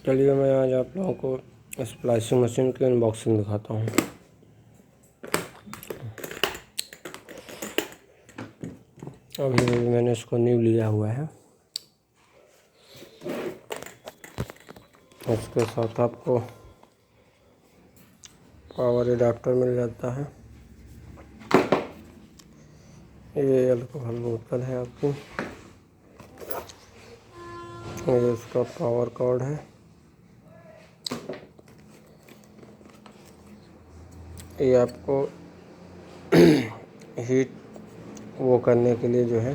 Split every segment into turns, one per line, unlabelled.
चलिए मैं आज आप लोगों को स्प्लाइसिंग मशीन की अनबॉक्सिंग दिखाता हूँ। अभी मैंने इसको न्यू लिया हुआ है। इसके साथ आपको पावर एडाप्टर मिल जाता है। ये अल्कोहल बोतल है आपकी। ये इसका पावर कॉर्ड है। ये आपको हीट वो करने के लिए जो है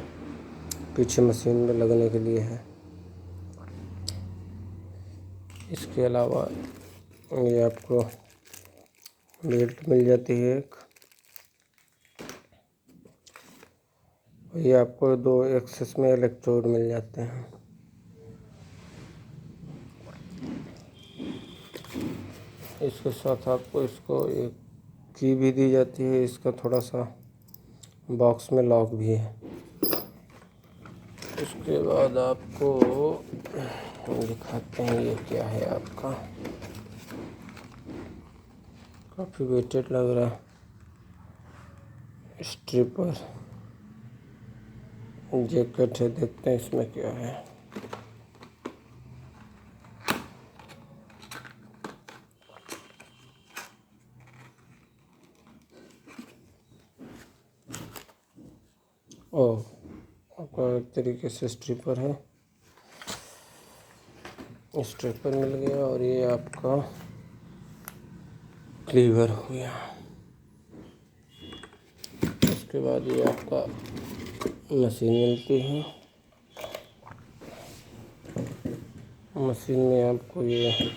पीछे मशीन में लगने के लिए है। इसके अलावा ये आपको बेल्ट मिल जाती है एक। ये आपको 2 एक्सेस में इलेक्ट्रोड मिल जाते हैं। इसके साथ आपको इसको एक की भी दी जाती है। इसका थोड़ा सा बॉक्स में लॉक भी है। उसके बाद आपको दिखाते हैं ये क्या है आपका। काफ़ी वेटेड लग रहा है। स्ट्रिपर जैकेट है, देखते हैं इसमें क्या है। ओह, आपका एक तरीके से स्ट्रिपर है। स्ट्रिपर मिल गया और ये आपका क्लीवर हो गया। उसके बाद ये आपका मशीन मिलती है। मशीन में आपको ये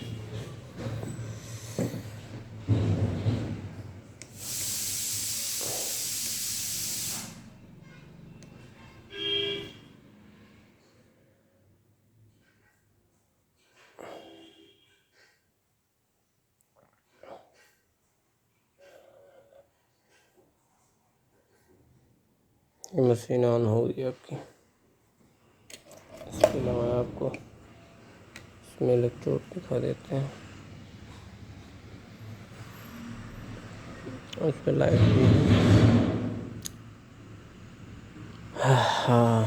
मशीन ऑन हो गई आपकी। इसके अलावा आपको इसमें इलेक्ट्रोड दिखा देते हैं। और इस पर लाइट भी है। हाँ,